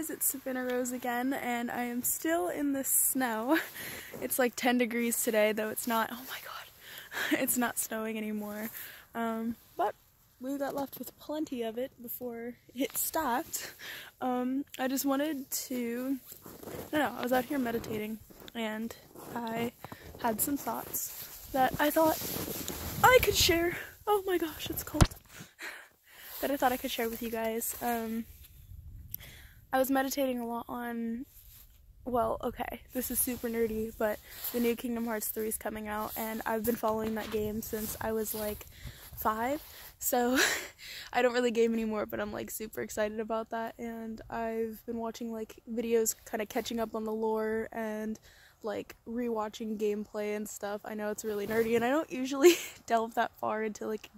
guys, it's Savannah Rose again, and I am still in the snow. It's like 10 degrees today, though it's not, oh my god, it's not snowing anymore. But we got left with plenty of it before it stopped. I just wanted to, I was out here meditating, and I had some thoughts that I thought I could share. Oh my gosh, it's cold. That I thought I could share with you guys. I was meditating a lot on, well, okay, this is super nerdy, but the new Kingdom Hearts 3 is coming out, and I've been following that game since I was like 5, so I don't really game anymore, but I'm like super excited about that, and I've been watching like videos kind of catching up on the lore and like rewatching gameplay and stuff. I know it's really nerdy, and I don't usually delve that far into like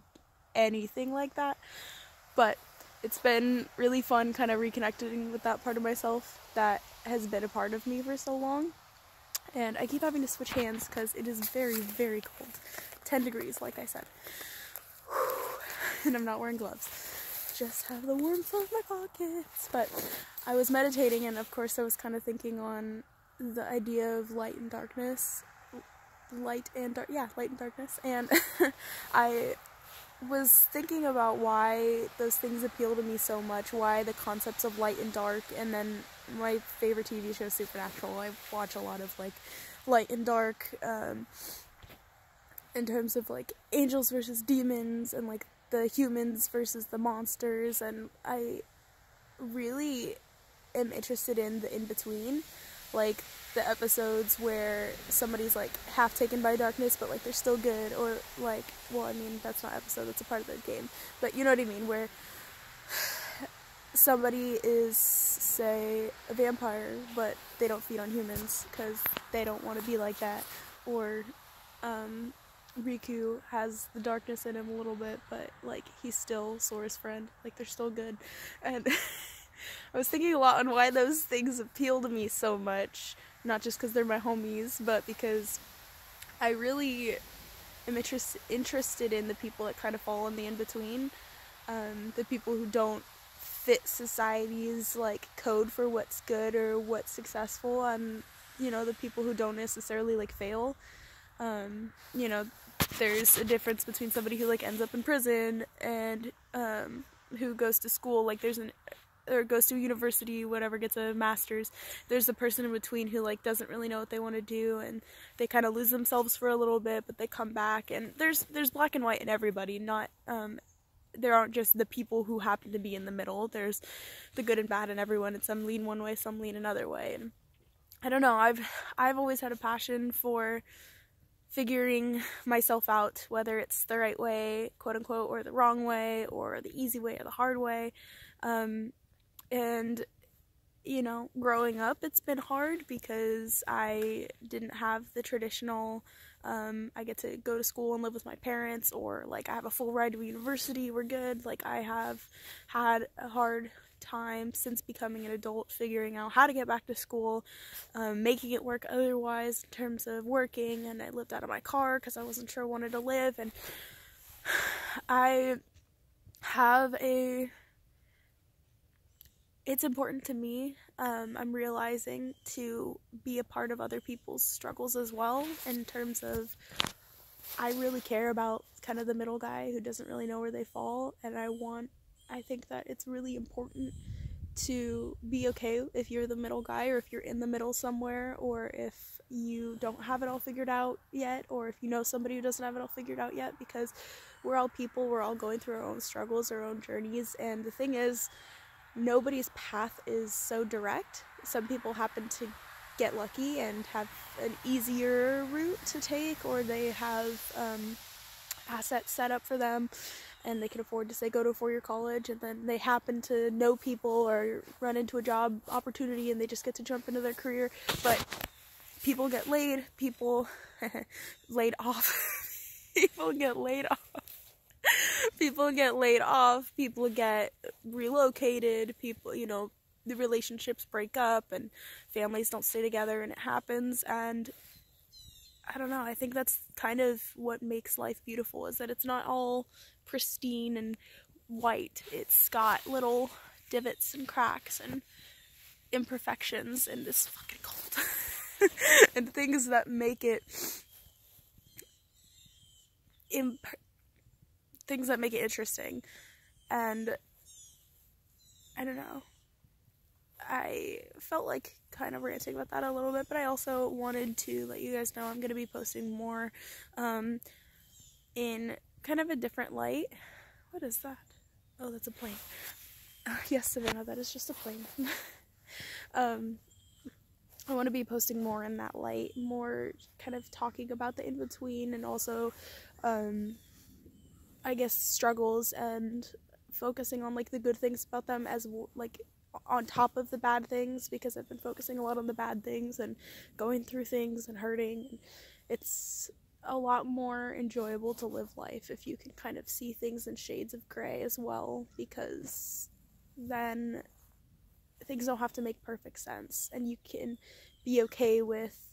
anything like that, but it's been really fun kind of reconnecting with that part of myself that has been a part of me for so long. And I keep having to switch hands because it is very, very cold. 10 degrees, like I said. And I'm not wearing gloves. Just have the warmth of my pockets. But I was meditating, and of course I was kind of thinking on the idea of light and darkness. Light and darkness. And I was thinking about why those things appeal to me so much, why the concepts of light and dark, and then my favorite TV show, Supernatural. I watch a lot of like light and dark, in terms of like angels versus demons, and like the humans versus the monsters, and I really am interested in the in-between, like the episodes where somebody's like half taken by darkness but like they're still good, or like, well, I mean, that's not episode, that's a part of the game, but you know what I mean, where somebody is, say, a vampire but they don't feed on humans because they don't want to be like that, or Riku has the darkness in him a little bit, but like he's still Sora's friend, like they're still good. And I was thinking a lot on why those things appeal to me so much, not just because they're my homies, but because I really am interested in the people that kind of fall in the in-between, the people who don't fit society's like code for what's good or what's successful, and you know, the people who don't necessarily like fail. You know, there's a difference between somebody who like ends up in prison and who goes to school, like or goes to a university, whatever, gets a master's. There's a person in between who like doesn't really know what they want to do, and they kind of lose themselves for a little bit, but they come back, and there's black and white in everybody, not there aren't just the people who happen to be in the middle. There's the good and bad in everyone, and some lean one way, some lean another way. And I don't know, I've always had a passion for figuring myself out, whether it's the right way, quote unquote, or the wrong way, or the easy way or the hard way. And you know, growing up, it's been hard because I didn't have the traditional, I get to go to school and live with my parents, or like I have a full ride to a university, we're good. Like I have had a hard time since becoming an adult figuring out how to get back to school, making it work otherwise in terms of working, and I lived out of my car because I wasn't sure I wanted to live, and I have it's important to me, I'm realizing, to be a part of other people's struggles as well, in terms of, I really care about kind of the middle guy who doesn't really know where they fall, and I think that it's really important to be okay if you're the middle guy, or if you're in the middle somewhere, or if you don't have it all figured out yet, or if you know somebody who doesn't have it all figured out yet, because we're all people, we're all going through our own struggles, our own journeys, and the thing is, nobody's path is so direct. Some people happen to get lucky and have an easier route to take, or they have assets set up for them and they can afford to, say, go to a 4-year college, and then they happen to know people or run into a job opportunity and they just get to jump into their career. But people get laid, people laid off, people get laid off. People get laid off, people get relocated, people, you know, the relationships break up and families don't stay together, and it happens. And I don't know, I think that's kind of what makes life beautiful, is that it's not all pristine and white. It's got little divots and cracks, and imperfections in this fucking cold and things that make it interesting. And I don't know, I felt like kind of ranting about that a little bit, but I also wanted to let you guys know I'm going to be posting more in kind of a different light. What is that? Oh, that's a plane. Yes, Savannah, that is just a plane. I want to be posting more in that light, more kind of talking about the in-between, and also, I guess, struggles, and focusing on, like, the good things about them as, like, on top of the bad things, because I've been focusing a lot on the bad things and going through things and hurting. It's a lot more enjoyable to live life if you can kind of see things in shades of gray as well, because then things don't have to make perfect sense, and you can be okay with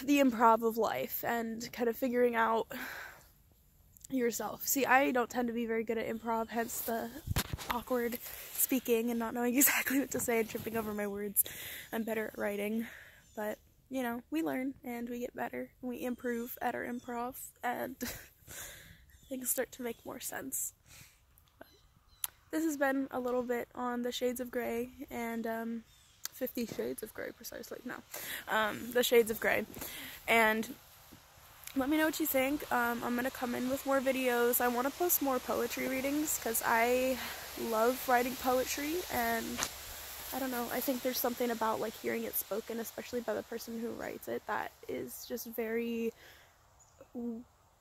the improv of life and kind of figuring out yourself. See, I don't tend to be very good at improv, hence the awkward speaking and not knowing exactly what to say and tripping over my words. I'm better at writing, but, you know, we learn and we get better and we improve at our improv, and things start to make more sense. But this has been a little bit on the shades of gray, and 50 Shades of Grey, precisely. No. The Shades of Grey. And let me know what you think. I'm going to come in with more videos. I want to post more poetry readings, because I love writing poetry, and I don't know, I think there's something about, like, hearing it spoken, especially by the person who writes it, that is just very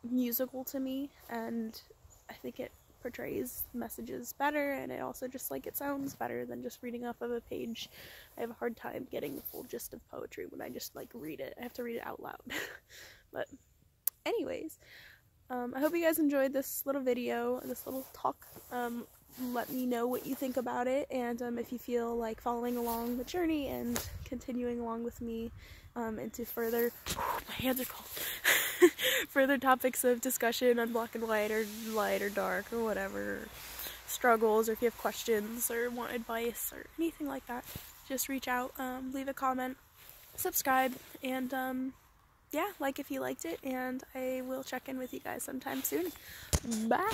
musical to me, and I think it portrays messages better, and it also just, like, it sounds better than just reading off of a page. I have a hard time getting the full gist of poetry when I just, like, read it. I have to read it out loud. But anyways, I hope you guys enjoyed this little video, this little talk. Let me know what you think about it, and if you feel like following along the journey and continuing along with me into further, my hands are cold, further topics of discussion on black and white, or light or dark, or whatever, struggles, or if you have questions or want advice or anything like that, just reach out, leave a comment, subscribe, and yeah, like if you liked it, and I will check in with you guys sometime soon. Bye!